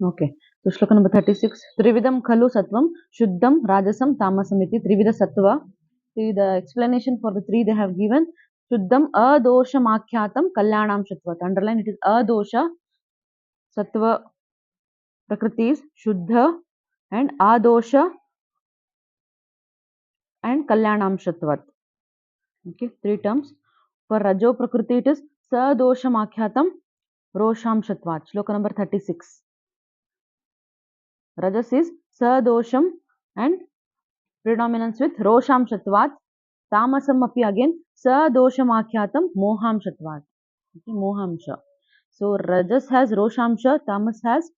Okay. So shloka number 36. Trividam khalu sattvam shuddham rajasam tamasam iti trivida sattva. See the explanation for the three they have given. Shuddham adosha makyatam kalyanam shatvat. Underline it is adosha sattva prakriti is shuddha and adosha and kalyanam shatvat. Okay, three terms. For rajo prakriti it is sadosha makyatam rosham shatvat. Shloka number 36. Rajas is sadosham and predominance with rosham shatvat. Tamasam api again sadoshamakhyatam moham shatvat. Okay, mohamsha. So rajas has roshamsha, tamas has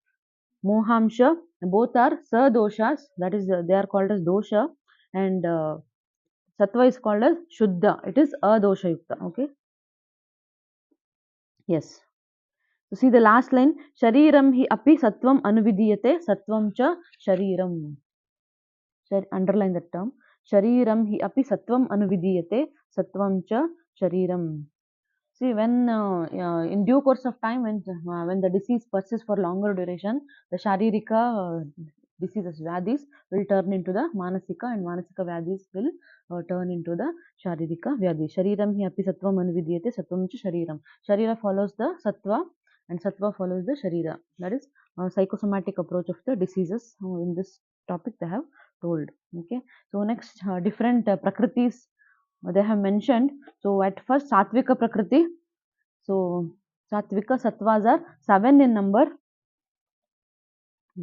mohamsha. Both are sadoshas. That is, they are called as dosha, and sattva is called as shuddha. It is adosha yukta. Okay. Yes. So see the last line. Shariram hi api sattvam anuvidiyate sattvam cha shariram. Underline that term. Shariram hi api sattvam anuvidiyate sattvam cha shariram. See, when in due course of time, when the disease persists for longer duration, the sharirika diseases, vyadis will turn into the manasika, and manasika vyadis will turn into the sharirika vyadis. Shariram hi api sattvam anuvidiyate sattvam cha shariram. Sharira follows the sattva, and sattva follows the sharira. That is psychosomatic approach of the diseases. In this topic they have told. Okay. So next, different prakritis they have mentioned. So at first, Satvika Prakriti. So Satvika Sattvas are 7 in number.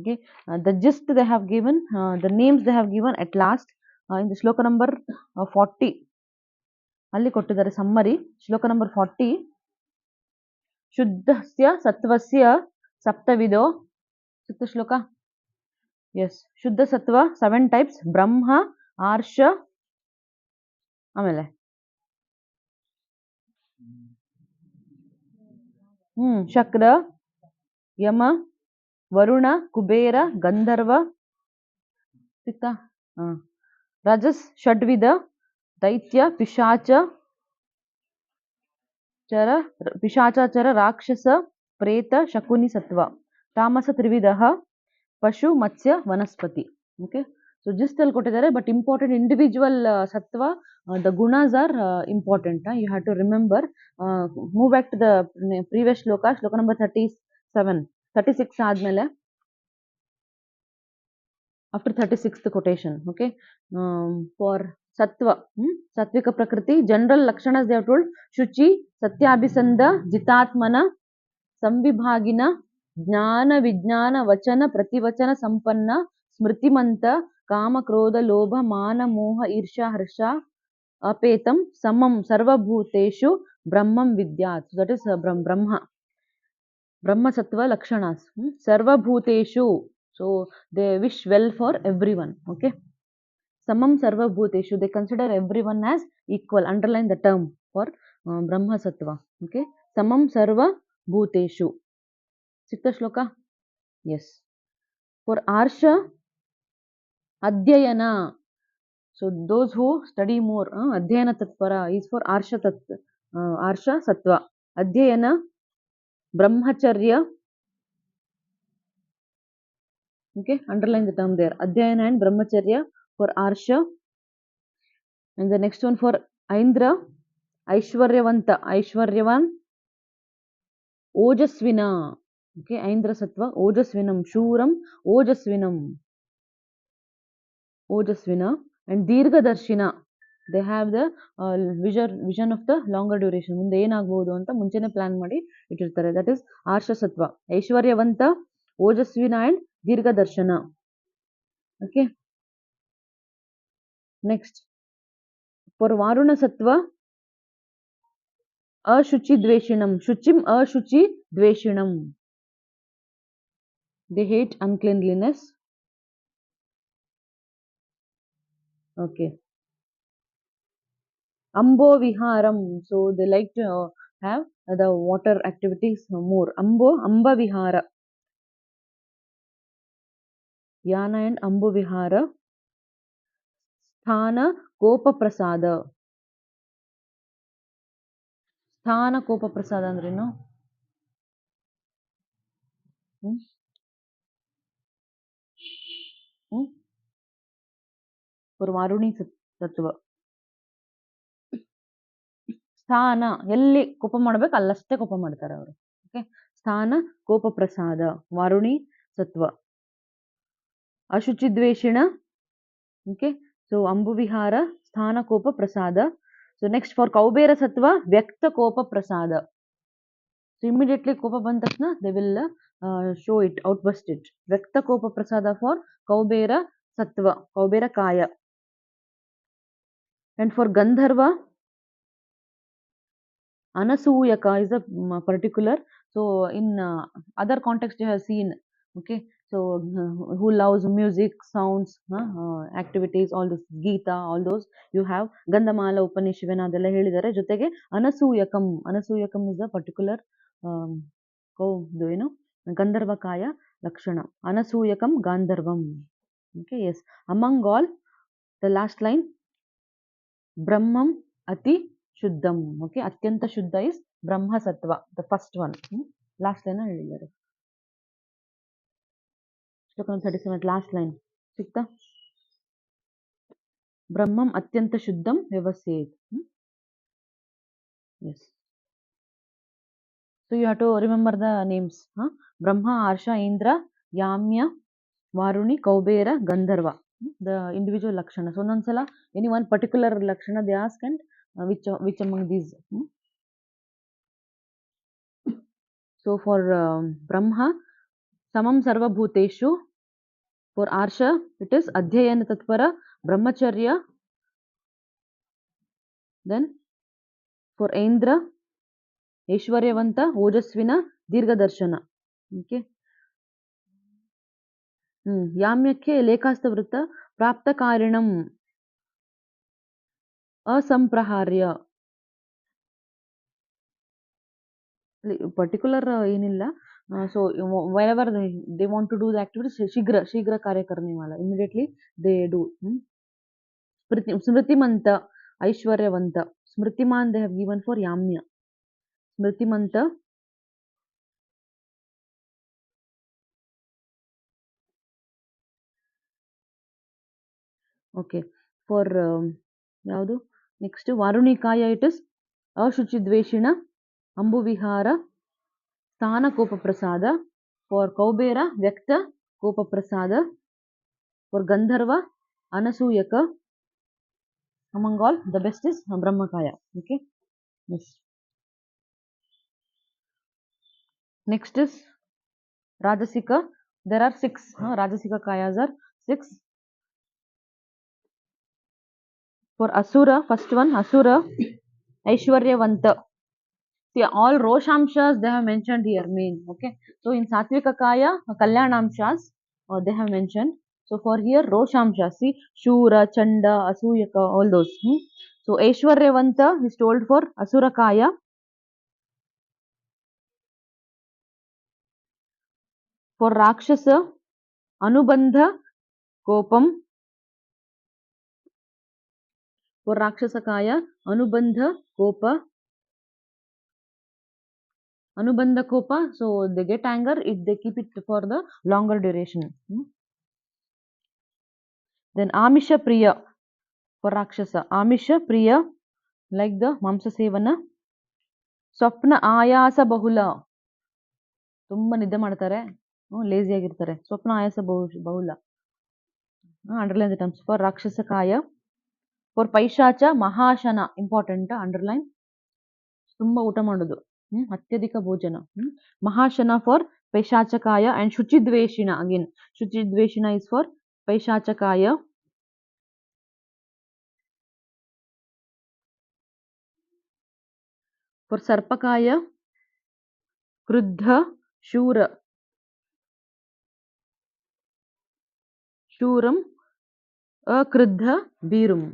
Okay, the gist they have given, the names they have given at last in the shloka number 40. ಅಲ್ಲಿ ಕೊಟ್ಟಿದ್ದಾರೆ summary. ಶ್ಲೋಕ number 40. ಶುದ್ಧಸ್ಯ ಸತ್ವಸ್ಯ ಸಪ್ತವಿದೋ. ಸುತ್ತ ಶ್ಲೋಕ. Yes, ಶುದ್ಧ ಸತ್ವ 7 types. ಬ್ರಹ್ಮ, ಆರ್ಷ, ಆಮೇಲೆ ಶಕ್ರ, ಯಮ, ವರುಣ, ಕುಬೇರ, ಗಂಧರ್ವ. ಸಿಕ್ತಾ? ರಜಸ್ ಷಡ್ವಿಧ, ದೈತ್ಯ, ಪಿಶಾಚಾಚರ, ರಾಕ್ಷಸ, ಪ್ರೇತ, ಶಕುನಿ ಸತ್ವ. ತಾಮಸ ತ್ರಿವಿಧಃ, ಪಶು, ಮತ್ಸ್ಯ, ವನಸ್ಪತಿ. Okay, so just ಅಲ್ಲಿ ಕೊಟ್ಟಿದ್ದಾರೆ, but important individual sattva, the gunas are important. You have to remember. Move back to the previous shloka, shloka number 37, 36 ಆದ್ಮೇಲೆ, after 36th quotation. Okay, for sattva, sattvika prakriti, general lakshanas they have told: shuchi, satyabhisanda, jitatmana, ಸಂವಿಭಾಗಿನ, ಜ್ಞಾನ ವಿಜ್ಞಾನ ವಚನ ಪ್ರತಿವಚನ ಸಂಪನ್ನ, ಸ್ಮೃತಿಮಂತ, ಕಾಮ ಕ್ರೋಧ ಲೋಭ ಮಾನ ಮೋಹ ಈರ್ಷಾ ಹರ್ಷ ಅಪೇತಂ, ಸಮಂ ಸರ್ವಭೂತೇಷು ಬ್ರಹ್ಮಂ ವಿದ್ಯಾತ್. ದಟ್ ಇಸ್ ಬ್ರಹ್ಮ ಸತ್ವ ಲಕ್ಷಣಾಸ್. ಸರ್ವಭೂತೇಷು, so they wish well for everyone. Okay, samam sarvabhuteshu, they consider everyone as equal. Underline the term for brahma sattva. Okay, samam sarvabhuteshu. Sikta shloka. Yes. For arsha, adhyayana, so those who study more, adhyayana tatpara is for arsha arsha sattva. Adhyayana, brahmacharya. Okay, underline the term there. Adhyayana and brahmacharya for arsha. And the next one for Aindra, Aishwaryavanta, Aishwaryavan, Ojasvina. Okay, Aindra Sattva, Ojasvinam, Shuram, Ojasvinam, Ojasvina, and Dirghadarshina. They have the vision of the longer duration. ಮುಂದೆ ಏನಾಗಬಹುದು ಅಂತ ಮುಂಚೆನೆ plan ಮಾಡಿ ಇಟ್ಟಿರ್ತಾರೆ. That is ಆರ್ಷ ಸತ್ವ. ಐಶ್ವರ್ಯವಂತ, ಓಜಸ್ವಿನ and ದೀರ್ಘದರ್ಶನ. Okay, next for ವಾರುಣ ಸತ್ವ, ಅಶುಚಿ ದ್ವೇಷಿಣಂ, ಶುಚಿಂ ಅಶುಚಿ ದ್ವೇಷಿಣಂ. They hate uncleanliness. Okay. Ambo viharam, so they like to have the water activities more. Amba vihara. Yana and Ambo vihara. Sthana kopa prasada. Sthana kopa prasada andreno. For ವಾರುಣಿ ತತ್ವ. ಸ್ಥಾನ, ಎಲ್ಲಿ ಕೋಪ ಮಾಡ್ಬೇಕು ಅಲ್ಲಷ್ಟೇ ಕೋಪ ಮಾಡ್ತಾರೆ ಅವರು. ಓಕೆ, ಸ್ಥಾನ ಕೋಪ ಪ್ರಸಾದ ವಾರುಣಿ ಸತ್ವ. ಅಶುಚಿದ್ವೇಷಿಣ, ಓಕೆ, ಸೊ ಅಂಬುವಿಹಾರ ಸ್ಥಾನ ಕೋಪ ಪ್ರಸಾದ. ಸೊ ನೆಕ್ಸ್ಟ್ ಫಾರ್ ಕೌಬೇರ ಸತ್ವ ವ್ಯಕ್ತ ಕೋಪ ಪ್ರಸಾದ. ಸೊ ಇಮಿಡಿಯೇಟ್ಲಿ ಕೋಪ ಬಂದ ತಕ್ಷಣ they will show it, outburst it. ವ್ಯಕ್ತ ಕೋಪ ಪ್ರಸಾದ ಫಾರ್ ಕೌಬೇರ ಸತ್ವ, ಕೌಬೇರ ಕಾಯ. ಅಂಡ್ ಫಾರ್ ಗಂಧರ್ವ Anasuyaka is a particular. So in other context you have seen, okay. So who loves music, sounds, activities, all this Gita, all those you have. Gandhamala Upanishivana adella helidare. Jotege Anasuyakam is a particular Gandharva Kaya Lakshana. Anasuyakam Gandharvam. Okay, yes. Among all, the last line, Brahmam Ati Shuddham. Okay, Atyanta Shuddha is Brahma Sattva, the first one. Last line ಹೇಳಿದ್ದಾರೆ. ಶ್ಲೋಕ 37, last line. ಸಿಕ್ತಾ? Brahmam Atyanta Shuddham Vyavasayet. Yes. So you have to remember the names. Brahma, Arsha, Indra, Yamya, Varuni, Kaubera, Gandharva. The individual Lakshana. So ಒಂದೊಂದ್ಸಲ any one particular Lakshana they ask, and which among these. So for Brahma, Samam Sarva Bhuteshu. For Arsha, it is Adhyayana Tatpara, Brahmacharya. Then for Indra, Aishwaryavanta, Ojasvina, Dirgha Darshana. Okay. Yamyakke Lekasta Vrita, Prapta Karinam, Asampraharya. Particular ಏನilla. So wherever they want to do the activities, shigra karya karne wala, immediately they do. Smritimanta, Aishwaryavanta. Smritiman they have given for Yamya. Smritimanta. Okay. For yaudu next Varunikaya, it is Ashuchidveshina, Ambuvihara, Sthana Kopa Prasada. For Kaubera, Vyakta Kopa Prasada. For Gandharva, Anasuyaka. Among all, the best is Brahmakaya. Okay. Yes. Next is Rajasika. There are 6. Rajasika Kayas are 6. For Asura, first one, Asura, Aishwaryavanta. See, all Roshamshas they have mentioned here, main. Okay. So in Satvika Kaya, Kalyanamshas they have mentioned. So for here, Roshamshas, see, Shura, Chanda, Asuyaka, all those. So Aishwaryavanta is told for Asura Kaya. For Rakshasa, Anubandha Kopam. For Rakshasa Kaya, Anubandha Kopa. Anubandha Kopa, so they get anger if they keep it for the longer duration. Then Amisha Priya for Rakshasa. Amisha Priya, like the Mamsa Sevana. Swapna Ayasa Bahula. Tumba nidde ಮಾಡ್ತಾರೆ, lazy ಆಗಿರ್ತಾರೆ. Swapna Ayasa Bahula. Underline the terms. For Rakshasa Kaya. For Paishacha Mahashana, important, underline. Tumba ಊಟ ಮಾಡೋದು, ಅತ್ಯಧಿಕ ಭೋಜನ. Mahashana for Paishachakaya. And Shuchidveshina, again Shuchidveshina is for Paishachakaya. For Sarpakaya, Kruddha Shura. Shuram Akruddha Birum.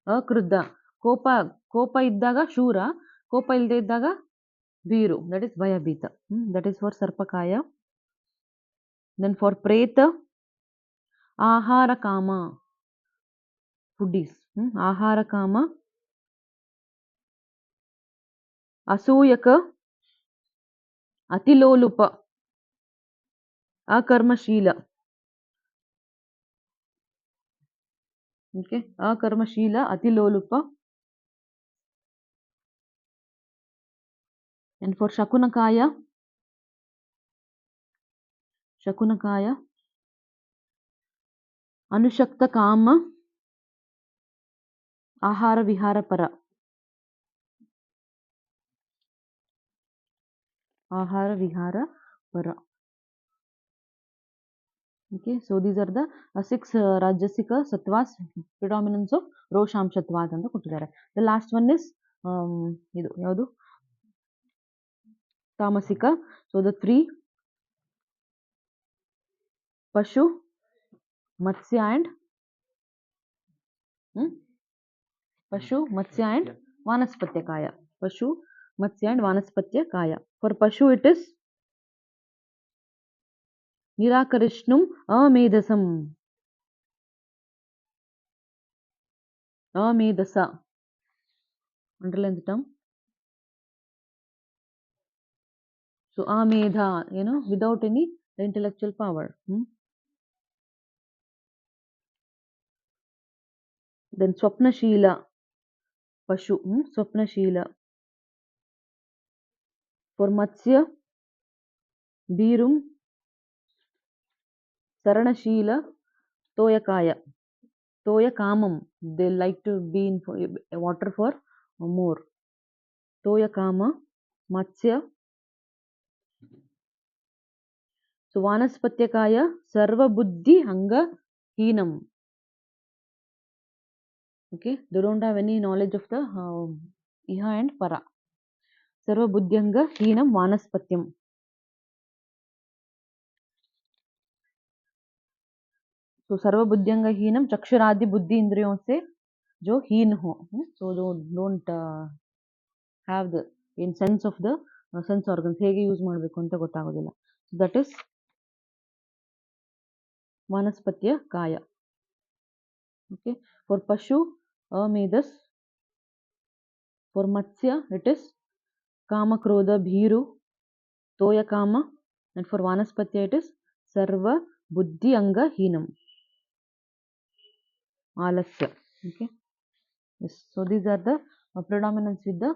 Akruddha ಕೋಪ ಇದ್ದಾಗ ಶೂರ, ಕೋಪ ಇಲ್ಲದೆ ಇದ್ದಾಗ ಬೀರು, that is ಭಯಭೀತ. That is for Sarpakaya. Then for Preta, Ahara Kama, foodies. Ahara Kama. Asuyaka, Atilolupa, Akarmashila. Okay, akarmashila, atilolupa. And for shakunakaya, anushakta kama, ahara vihara para. Ahara vihara para. Okay, so these are the 6 rajasika sattvas, predominance of roshamshatvat anta kottidare. The last one is idu yadu tamasika. So the 3 pashu, matsya and pashu, matsya and vanaspatya pashu, matsya and vanaspatya. For pashu it is nirakarishnum amedasam. Amedasa. Underline the term. So amedha, without any intellectual power. Then swapnashila pashu, swapnashila. For matsya, birum, saranashila, toyakaya. Toyakamam. They like to be in water for more. Toyakama, matsya. So vanaspatya sarva buddhi hanga heenam. Okay, they don't have any knowledge of the iha and para. Sarva buddhyanga heenam vanaspatyam. So sarva buddhyanga heenam chakshuradi buddhi indriyon se jo heen ho. So don't have the in sense of the sense organs ಹೇಗೆ use ಮಾಡಬೇಕು ಅಂತ ಗೊತ್ತಾಗೋದಿಲ್ಲ. So that is vanaspatya kaya. Okay, for pashu amedas. For matsya it is kama krodha bhiru toyakama. And for vanaspatya it is sarva buddhi anga heenam alasya. Okay, yes, so these are the predominance with the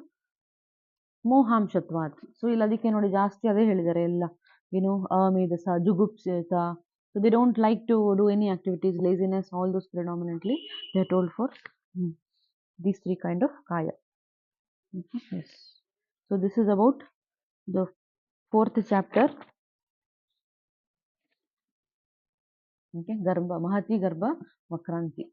ಮೋಹಾಂಶತ್ವಾತ್. So ಇಲ್ಲಿ ಅದಕ್ಕೆ ನೋಡಿ ಜಾಸ್ತಿ ಅದೇ ಹೇಳಿದ್ದಾರೆ ಎಲ್ಲ, ಅಮೇಧಸ, ಜುಗುಪ್ಸಿತ. So they don't like to do any activities, laziness, all those predominantly they are told for these 3 kind of kaya. Okay, yes. So this is about the 4th chapter. Okay, Garbha, Mahati Garbha Vakranti.